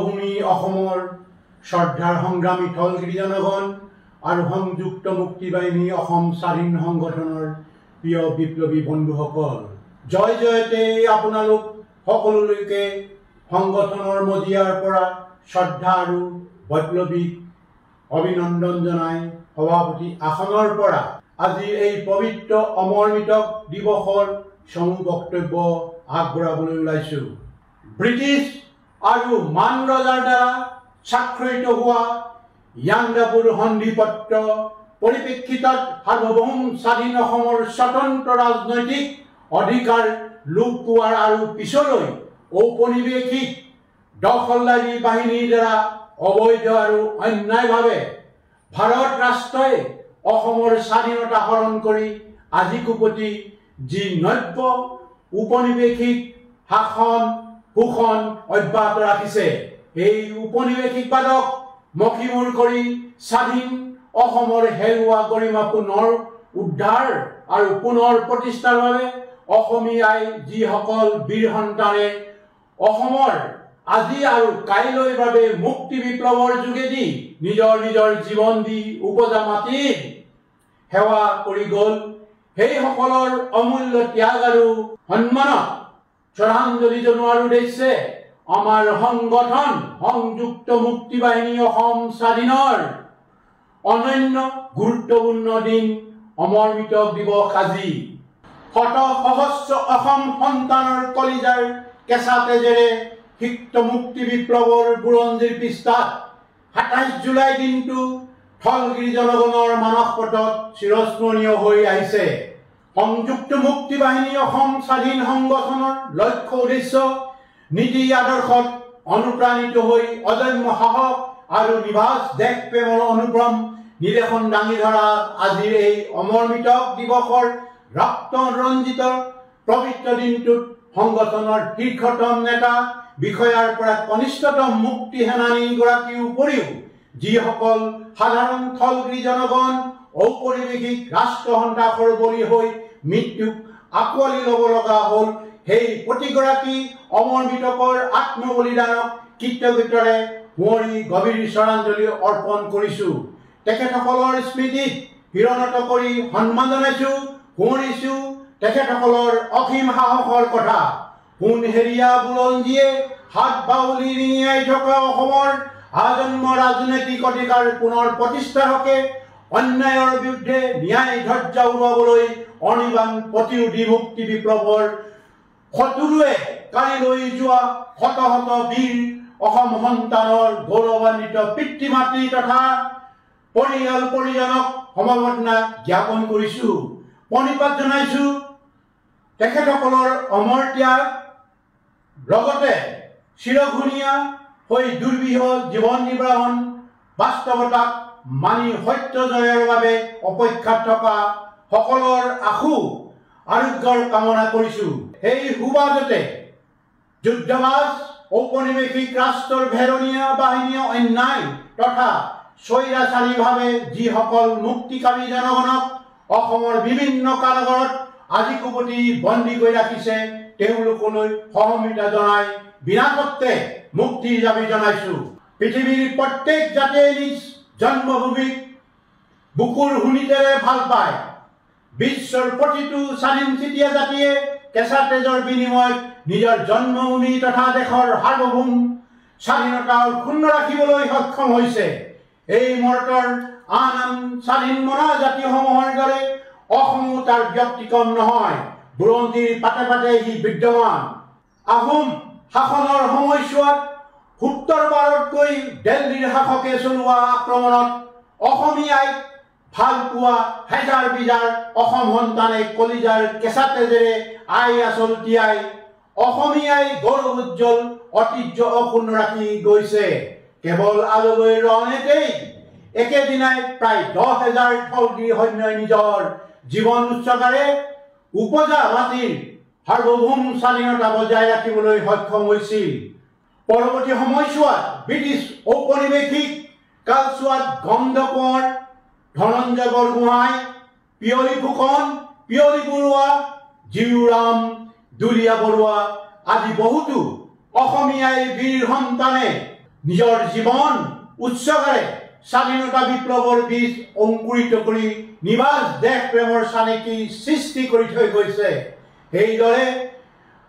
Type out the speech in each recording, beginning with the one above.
ভূমি অসমৰ শ্ৰদ্ধাৰ সংগ্ৰামী থলগিৰি জনগণ আৰু সংযুক্ত মুক্তি বাহিনী অসম স্বাধীন সংগঠনৰ প্ৰিয় বিপ্লৱী বন্ধুসকল, জয় জয়তে আপোনালোক সকলোলৈকে সংগঠনৰ মজিয়াৰ পৰা শ্ৰদ্ধা আৰু বৈপ্লৱিক অভিনন্দন জনাই সভাপতি আসনৰ পৰা আজি এই পবিত্ৰ অমৰ মৃতক দিৱসৰ সমূহ বক্তব্য আগবঢ়াবলৈ ওলাইছো। ব্ৰিটিছ আৰু মান ৰজাৰ দ্বাৰা স্বাক্ষৰিত হোৱা ইয়াণ্ডাবুৰ সন্ধিপত্ৰ পৰিপ্ৰেক্ষিতত সাৰ্বভৌম স্বাধীন অসমৰ স্বতন্ত্ৰ ৰাজনৈতিক অধিকাৰ লোপ পোৱাৰ আৰু পিছলৈ ঔপনিৱেশিক দখলদাৰী বাহিনীৰ দ্বাৰা অবৈধ আৰু অন্যায়ভাৱে ভাৰত ৰাষ্ট্ৰই অসমৰ স্বাধীনতা হৰণ কৰি আজিকোপতি যি নব্য উপনিৱেশিক শাসন শোষণ অব্যাহত ৰাখিছে, এই উপনিৱেশিকবাদক মষিমূৰ কৰি স্বাধীন অসমৰ হেৰুৱা গৰিমা পুনৰ উদ্ধাৰ আৰু পুনৰ প্ৰতিষ্ঠাৰ বাবে অসমীয়াই যিসকল বীৰ সন্তানে অসমৰ আজি আৰু কাইলৈৰ বাবে মুক্তি বিপ্লৱৰ যোগেদি নিজৰ নিজৰ জীৱন দি উপজা মাটিৰ সেৱা কৰি গ'ল, সেইসকলৰ অমূল্য ত্যাগ আৰু সন্মানত শ্ৰদ্ধাঞ্জলি জনোৱাৰ উদ্দেশ্যে আমাৰ সংগঠন সংযুক্ত মুক্তি বাহিনী অসম স্বাধীনৰ অনন্য গুৰুত্বপূৰ্ণ দিন অমৰ মৃতক দিৱস আজি শত সহস্ৰ অসম সন্তানৰ কলিজাৰ কেঁচা তেজেৰে সিক্ত মুক্তি বিপ্লৱৰ বুৰঞ্জীৰ পৃষ্ঠাত ২৭ জুলাই দিনটো থলগিৰি জনগণৰ মানসপটত চিৰস্মৰণীয় হৈ আহিছে। সংযুক্ত মুক্তি বাহিনী অসম স্বাধীন সংগঠনৰ লক্ষ্য উদ্দেশ্য নীতি আদৰ্শত অনুপ্ৰাণিত হৈ অদম্য সাহস আৰু নিভাঁজ দেশ প্ৰেমৰ অনুপম নিদৰ্শন দাঙি ধৰা আজিৰ এই অমৰ মৃতক দিৱসৰ ৰক্ত ৰঞ্জিত পবিত্ৰ দিনটোত সংগঠনৰ শীৰ্ষতম নেতা বিষয়াৰ পৰা কনিষ্ঠতম মুক্তি সেনানীগৰাকীৰ উপৰিও যিসকল সাধাৰণ থলগিৰি জনগণ ঔপনিৱেশিক ৰাষ্ট্ৰ সন্ত্ৰাসৰ বলি হৈ মৃত্যুক আঁকোৱালি ল'ব লগা হ'ল, সেই প্ৰতিগৰাকী অমৰ মৃতকৰ আত্মবলিদানক কৃতজ্ঞতাৰে সোঁৱৰি গভীৰ শ্ৰদ্ধাঞ্জলি অৰ্পণ কৰিছো। তেখেতসকলৰ স্মৃতিত শিৰণত কৰি সন্মান জনাইছো, সোঁৱৰিছো তেখেতসকলৰ অসীম সাহসৰ কথা। সোণহেৰীয়া বুৰঞ্জীয়ে হাত বাউলি ৰিঙিয়াই থকা অসমৰ আজন্ম ৰাজনৈতিক অধিকাৰ পুনৰ প্ৰতিষ্ঠাৰ হকে অন্যায়ৰ বিৰুদ্ধে ন্যায় ধ্বজা উৰুৱাবলৈ অনিবান প্ৰতিৰোধী মুক্তি বিপ্লৱৰ শত্ৰুৱে কালিলৈ যোৱা শত শত বীৰ অসম সন্তানৰ গৌৰৱান্বিত পিতৃ মাতৃ তথা পৰিয়াল পৰিজনক সমবেদনা জ্ঞাপন কৰিছো, প্ৰণিপাত জনাইছো। তেখেতসকলৰ অমৰ ত্যাগ লগতে চিৰঘূণীয়া হৈ দুৰ্বিহ জীৱন নিৰ্বাহন বাস্তৱতাক মানি সত্য জয়ৰ বাবে অপেক্ষাত থকা সকলৰ আশু আৰোগ্যৰ কামনা কৰিছো। সেই সুবাদতে যুদ্ধবাজ ঔপনিৱেশিক ৰাষ্ট্ৰৰ ভেৰণীয়া বাহিনীয়ে অন্যায় তথা স্বৈৰাচাৰীভাৱে যিসকল মুক্তিকামী জনগণক অসমৰ বিভিন্ন কাৰাগাৰত আজিকোপতি বন্দী কৰি ৰাখিছে, তেওঁলোকলৈ সহমৰ্মিতা জনাই বিনাশত্বে মুক্তিৰ দাবী জনাইছো। পৃথিৱীৰ প্ৰত্যেক জাতিয়ে নিজ জন্মভূমিক বুকুৰ হুনিতেৰে ভাল পায়। বিশ্বৰ প্ৰতিটো স্বাধীন চিতীয়া জাতিয়ে কেঁচা তেজৰ বিনিময়ত নিজৰ জন্মভূমি তথা দেশৰ সাৰ্বভৌম স্বাধীনতা অক্ষুণ্ণ ৰাখিবলৈ সক্ষম হৈছে। এই মৰ্তৰ আন আন স্বাধীন মনা জাতিসমূহৰ দৰে অসমো তাৰ ব্যতিক্ৰম নহয়। বুৰঞ্জীৰ পাতে পাতে সি বিদ্যমান। আহোম শাসনৰ সময়ছোৱাত ৭০ বাৰতকৈ দিল্লীৰ শাসকে চলোৱা আক্ৰমণত অসমীয়াই ভাল পোৱা হেজাৰ বিজাৰ অসম সন্তানে কলিজাৰ কেঁচা তেজেৰে আই আচল তিয়াই অসমীয়াই গৌৰৱ উজ্জ্বল ঐতিহ্য অক্ষুণ্ণ ৰাখি গৈছে। কেৱল আলবৈ ৰণেতেই একেদিনাই প্ৰায় ১০,০০০ থলগিৰি সৈন্যই নিজৰ জীৱন উৎসৰ্গাৰে উপজা মাটিৰ সাৰ্বভৌম স্বাধীনতা বজাই ৰাখিবলৈ সক্ষম হৈছিল। পৰৱৰ্তী সময়ছোৱাত ব্ৰিটিছ ঔপনিৱেশিক কালছোৱাত গন্ধ কোঁৱৰ, ধনঞ্জয় বৰগোহাঁই, পিয়লি ফুকন, পিয়লি বৰুৱা, জীউৰাম, দুলীয়া বৰুৱা আদি বহুতো অসমীয়াই বীৰ সন্তানে নিজৰ জীৱন উৎসৰ্গৰে স্বাধীনতা বিপ্লৱৰ বীজ অংকুৰিত কৰি নিবাস দেশ প্ৰেমৰ চানেকি সৃষ্টি কৰি থৈ গৈছে। সেইদৰে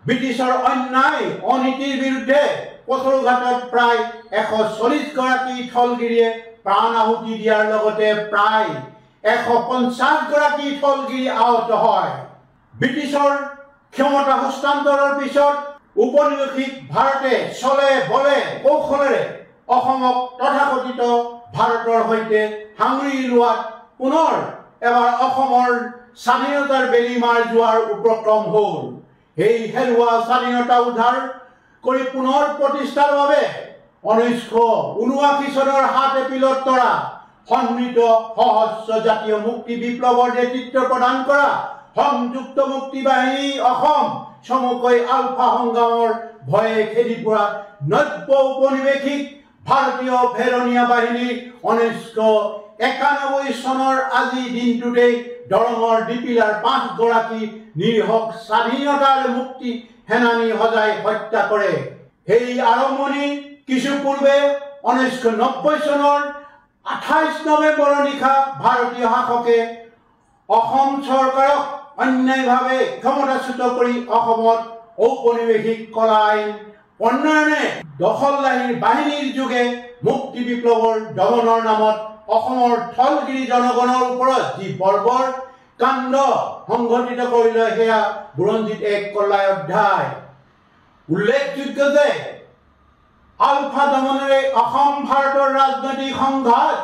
ব্ৰিটিছৰ অন্যায় অনীতিৰ বিৰুদ্ধে পথৰুঘাটত প্ৰায় 140 গৰাকী থলগিৰিয়ে প্ৰাণ আহুতি দিয়াৰ লগতে প্ৰায় 150 গৰাকী থলগিৰি আহত হয়। ব্ৰিটিছৰ ক্ষমতা হস্তান্তৰৰ পিছত উপনিৱেশিক ভাৰতে চলে বলে কৌশলেৰে অসমক তথাকথিত ভাৰতৰ সৈতে সাঙুৰি লোৱাত পুনৰ এবাৰ অসমৰ স্বাধীনতাৰ বেলি মাৰ যোৱাৰ উপক্ৰম হ'ল। এই হেৰুৱা স্বাধীনতা উদ্ধাৰ কৰি পুনৰ প্ৰতিষ্ঠাৰ বাবে 1979 চনৰ 7 এপ্ৰিলত তৰা সন্মিত সহস্ৰ জাতীয় মুক্তি বিপ্লৱৰ নেতৃত্ব প্ৰদান কৰা সংযুক্ত মুক্তি বাহিনী অসম চমুকৈ আলফা সংগ্ৰামৰ ভয়ে খেদি পৰা নব্য উপনিৱেশিক ভাৰতীয় ভেৰণীয়া বাহিনীৰ 1991 চনৰ আজি দিনটোতেই দৰঙৰ ডিপিলাৰ 5 গৰাকী নিৰীহক স্বাধীনতাৰ মুক্তি সেনানী সজাই হত্যা কৰে। সেই আৰম্ভণি কিছু পূৰ্বে 1990 চনৰ 28 নৱেম্বৰৰ নিশা ভাৰতীয় শাসকে অসম চৰকাৰক অন্যায়ভাৱে ক্ষমতাচ্যুত কৰি অসমত ঔপনিৱেশিক কলা আইন প্ৰণয়নে দখলদাৰী বাহিনীৰ যোগে মুক্তি বিপ্লৱৰ দমনৰ নামত অসমৰ থলগিৰি জনগণৰ ওপৰত যি বৰ্বৰ কাণ্ড সংঘটিত কৰিলে সেয়া বুৰঞ্জীত এক কলাই অধ্যায়। উল্লেখযোগ্য যে আলফা দমনেৰে অসম ভাৰতৰ ৰাজনৈতিক সংঘাত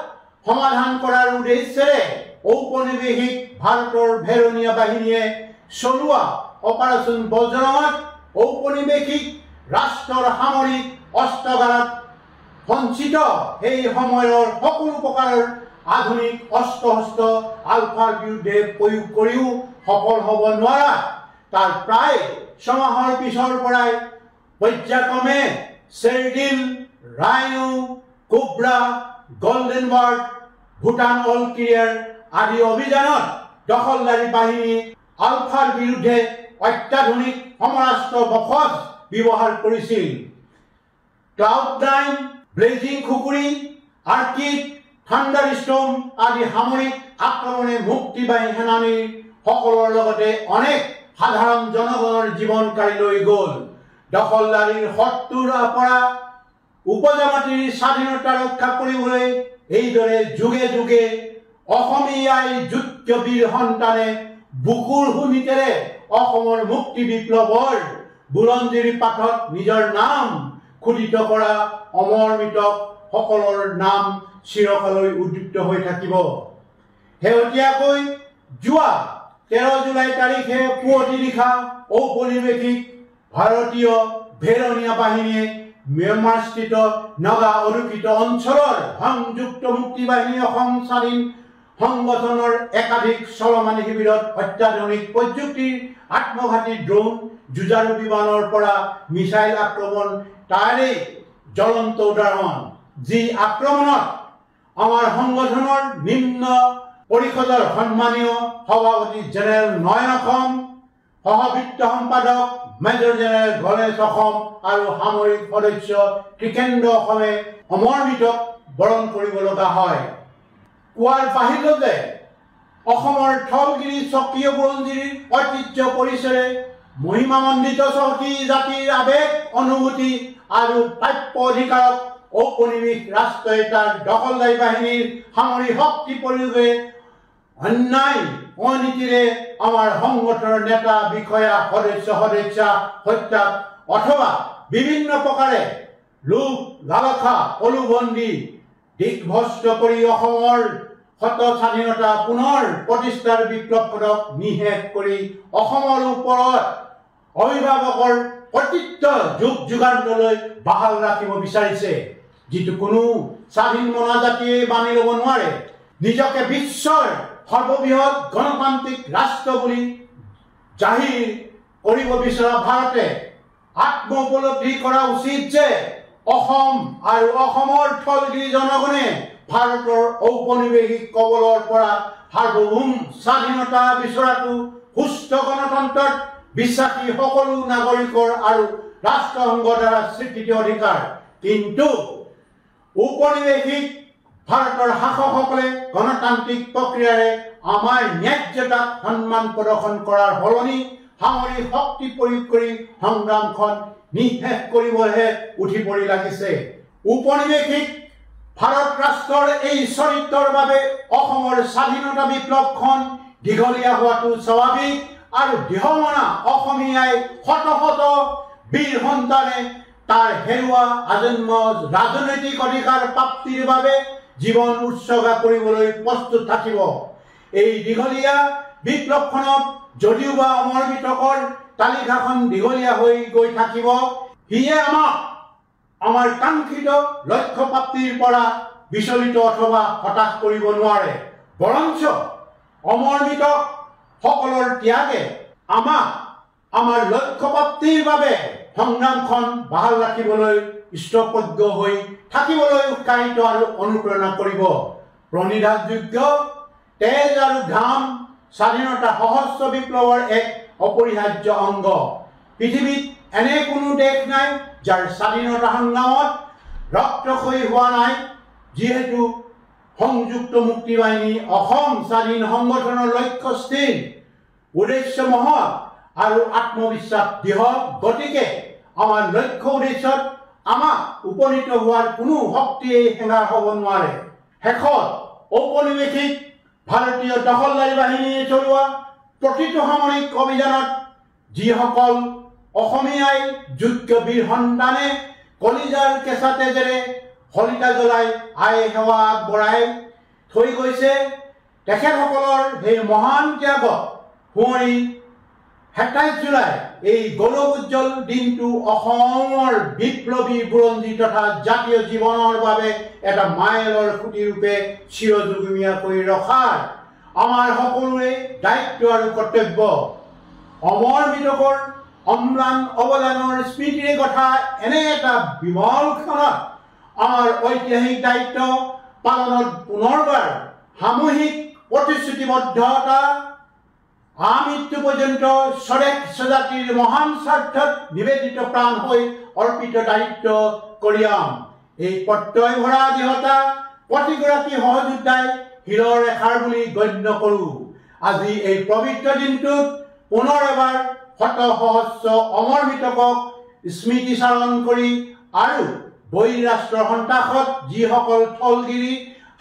সমাধান কৰাৰ উদ্দেশ্যেৰে ঔপনিৱেশিক ভাৰতৰ ভেৰণীয়া বাহিনীয়ে চলোৱা অপাৰেশ্যন বজৰঙত ঔপনিৱেশিক ৰাষ্ট্ৰৰ সামৰিক অস্ত্ৰাগাৰত সঞ্চিত সেই সময়ৰ সকলো প্ৰকাৰৰ আধুনিক অস্ত্ৰ শস্ত্ৰ আলফাৰ বিৰুদ্ধে প্ৰয়োগ কৰিও সফল হ'ব নোৱাৰা তাৰ প্ৰায় ছমাহৰ পিছৰ পৰাই পৰ্যায়ক্ৰমে চেৰডিল, rhino, cobra, golden bird, Bhutan all clear আদি অভিযানত দখলদাৰী বাহিনী আলফাৰ বিৰুদ্ধে অত্যাধুনিক সমৰাস্ত্ৰ বখজ ব্যৱহাৰ কৰিছিল। ক্লাউড9, ব্লেজিং খুকুৰি, আৰ্কিড, থাণ্ডাৰ ষ্টৰ্ম আদি সামৰিক আক্ৰমণে মুক্তি বাহিনী সেনানীৰ সকলৰ লগতে অনেক সাধাৰণ জনগণৰ জীৱন কাঢ়ি লৈ গ'ল। দখলদাৰীৰ শত্ৰুৰ পৰা উপজাতিৰ স্বাধীনতা ৰক্ষা কৰিবলৈ এইদৰে যুগে যুগে অসমীয়াই যোগ্য বীৰ সন্তানে বুকুৰ সুনিতেৰে অসমৰ মুক্তি বিপ্লৱৰ বুৰঞ্জীৰ পাঠত নিজৰ নাম খোদিত কৰা অমৰমিত সকলৰ নাম চিৰকালৈ উদ্দীপ্ত হৈ থাকিব। শেহতীয়াকৈ যোৱা 13 জুলাই তাৰিখে পুৱতি নিশা ঔপনিৱেশিক ভাৰতীয় ভেৰণীয়া বাহিনীয়ে ম্যানমাৰস্থিত নগা অধিকৃত অঞ্চলৰ সংযুক্ত মুক্তি বাহিনী অসম স্বাধীন সংগঠনৰ একাধিক চলমানী শিবিৰত অত্যাধুনিক প্ৰযুক্তিৰ আত্মঘাতী ড্ৰোন, যুঁজাৰু বিমানৰ পৰা মিছাইল আক্ৰমণ তাৰে জ্বলন্ত উদাহৰণ। যি আক্ৰমণত আমাৰ সংগঠনৰ নিম্ন পৰিষদৰ সন্মানীয় সভাপতি জেনেৰেল নয়ন অসম, সহবিত্ত সম্পাদক মেজৰ জেনেৰেল গণেশ অসম আৰু সামৰিক সদস্য ত্ৰিকেন্দ্ৰ অসমে অমৰমিতক বৰণ কৰিব লগা হয়। কোৱাৰ বাহিৰতে অসমৰ থলগিৰি স্বকীয় বুৰঞ্জীৰ ঐতিহ্য পৰিচয়ে মহিমামণ্ডিত চহকী জাতিৰ আৱেগ অনুভূতি আৰু প্ৰাপ্য অধিকাৰক ঔপনিৱেশ ৰাষ্ট্ৰই তাৰ দখলদাৰী বাহিনীৰ সামৰিক শক্তি প্ৰয়োগে অন্যায় অনীতিৰে আমাৰ সংগঠনৰ নেতা বিষয়া সদস্যা হত্যা অথবা বিভিন্ন প্ৰকাৰে লোক লালসা প্ৰলোভন দিগ্ভ্ৰষ্ট কৰি অসমৰ শত স্বাধীনতা পুনৰ প্ৰতিষ্ঠাৰ বিপ্লৱক নিষেধ কৰি অসমৰ ওপৰত অভিভাৱকৰ কৰ্তৃত্ব যুগ যুগান্তলৈ বাহাল ৰাখিব বিচাৰিছে, যিটো কোনো স্বাধীন মনাজাতিয়ে মানি ল'ব নোৱাৰে। নিজকে বিশ্বৰ সৰ্ববৃহৎ গণতান্ত্ৰিক ৰাষ্ট্ৰ বুলি জাহিৰ কৰিব বিচৰা ভাৰতে আত্ম উপলব্ধি কৰা উচিত যে অসম আৰু অসমৰ থলগিৰি জনগণে ভাৰতৰ ঔপনিৱেশিক কবলৰ পৰা সাৰ্বভৌম স্বাধীনতা বিচৰাটো সুস্থ গণতন্ত্ৰত বিশ্বাসী সকলো নাগৰিকৰ আৰু ৰাষ্ট্ৰসংঘৰ দ্বাৰা স্বীকৃত অধিকাৰ। কিন্তু ঔপনিৱেশিক ভাৰতৰ শাসকসকলে গণতান্ত্ৰিক প্ৰক্ৰিয়াৰে আমাৰ ন্যায্যতাক সন্মান প্ৰদৰ্শন কৰাৰ সলনি সামৰিক শক্তি প্ৰয়োগ কৰি সংগ্ৰামখন নিঃশেষ কৰিবহে উঠি পৰি লাগিছে। ঔপনিৱেশিক ভাৰত ৰাষ্ট্ৰৰ এই চৰিত্ৰৰ বাবে অসমৰ স্বাধীনতা বিপ্লৱখন দীঘলীয়া হোৱাটো স্বাভাৱিক আৰু দৃঢ়মনা অসমীয়াই শত শত বীৰ সন্তানে তাৰ হেৰুৱা আজন্ম ৰাজনৈতিক অধিকাৰ প্ৰাপ্তিৰ বাবে জীৱন উৎসৰ্গা কৰিবলৈ প্ৰস্তুত থাকিব। এই দীঘলীয়া বিপ্লৱখনত যদিওবা অমৰ মৃতকৰ তালিকাখন দীঘলীয়া হৈ গৈ থাকিব, সিয়ে আমাক আমাৰ কাংক্ষিত লক্ষ্য প্ৰাপ্তিৰ পৰা বিচলিত অথবা হতাশ কৰিব নোৱাৰে। বৰঞ্চ অমৰ মৃতক সকলৰ ত্যাগে আমাক আমাৰ লক্ষ্য প্ৰাপ্তিৰ বাবে সংগ্ৰামখন বাহাল ৰাখিবলৈ স্থিতপ্ৰজ্ঞ হৈ থাকিবলৈ উৎসাহিত আৰু অনুপ্ৰেৰণা কৰিব। প্ৰণিধানযোগ্য তেজ আৰু ঘাম স্বাধীনতা সহস্ৰ বিপ্লৱৰ এক অপৰিহাৰ্য অংগ। পৃথিৱীত এনে কোনো দেশ নাই যাৰ স্বাধীনতা সংগ্ৰামত ৰক্তক্ষয়ী হোৱা নাই। যিহেতু সংযুক্ত মুক্তি বাহিনী অসম স্বাধীন সংগঠনৰ লক্ষ্য স্থিৰ, উদ্দেশ্য মহৎ আৰু আত্মবিশ্বাস দৃঢ়। গতিকে আমাৰ লক্ষ্য উদ্দেশ্যত আমাক উপনীত হোৱাৰ কোনো শক্তিয়ে হেঙাৰ হ'ব নোৱাৰে। শেষত ঔপনিৱেশিক ভাৰতীয় দখলদাৰী বাহিনীয়ে চলোৱা প্ৰতিটো সামৰিক অভিযানত যিসকল অসমীয়াই যোগ্য বীৰ সন্তানে কলিজাৰ কেঁচা তেজেৰে শলিতা জ্বলাই আই সেৱা আগবঢ়াই থৈ গৈছে, তেখেতসকলৰ সেই মহান ত্যাগত সোঁৱৰি ২৭ জুলাই এই গৌৰৱোজ্জ্বল দিনটো অসমৰ বিপ্লৱী বুৰঞ্জী তথা জাতীয় জীৱনৰ বাবে এটা মাইলৰ খুঁটিৰূপে চিৰযুগমীয়া কৰি ৰখাৰ আমাৰ সকলোৰে দায়িত্ব আৰু কৰ্তব্য। অমৰ মৃতকৰ অম্লান অৱদানৰ স্মৃতিৰে গঠা এনে এটা বিমল ক্ষণত আমাৰ ঐতিহাসিক দায়িত্ব পালনত পুনৰবাৰ সামূহিক প্ৰতিশ্ৰুতিবদ্ধতা আমৃত্যু পৰ্যন্ত স্বদেশ স্বজাতিৰ মহান স্বাৰ্থত নিবেদিত প্ৰাণ হৈ অৰ্পিত দায়িত্ব কঢ়িয়াম। এই প্ৰত্যয় ভৰা দৃঢ়তা প্ৰতিগৰাকী সহযোদ্ধাই শিৰৰ ৰেখাৰ বুলি গণ্য কৰোঁ। আজি এই পবিত্ৰ দিনটোত পুনৰ এবাৰ শত সহস্ৰ অমৰ মৃতকক স্মৃতিচাৰণ কৰি আৰু বহিঃ ৰাষ্ট্ৰৰ সন্ত্ৰাসত যিসকল থলগিৰি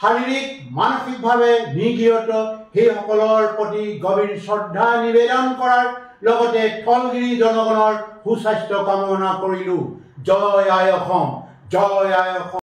শাৰীৰিক মানসিকভাৱে নিগৃহীত সেইসকলৰ প্ৰতি গভীৰ শ্ৰদ্ধা নিবেদন কৰাৰ লগতে থলগিৰি জনগণৰ সুস্বাস্থ্য কামনা কৰিলোঁ। জয় আই অসম, জয় আই অসম।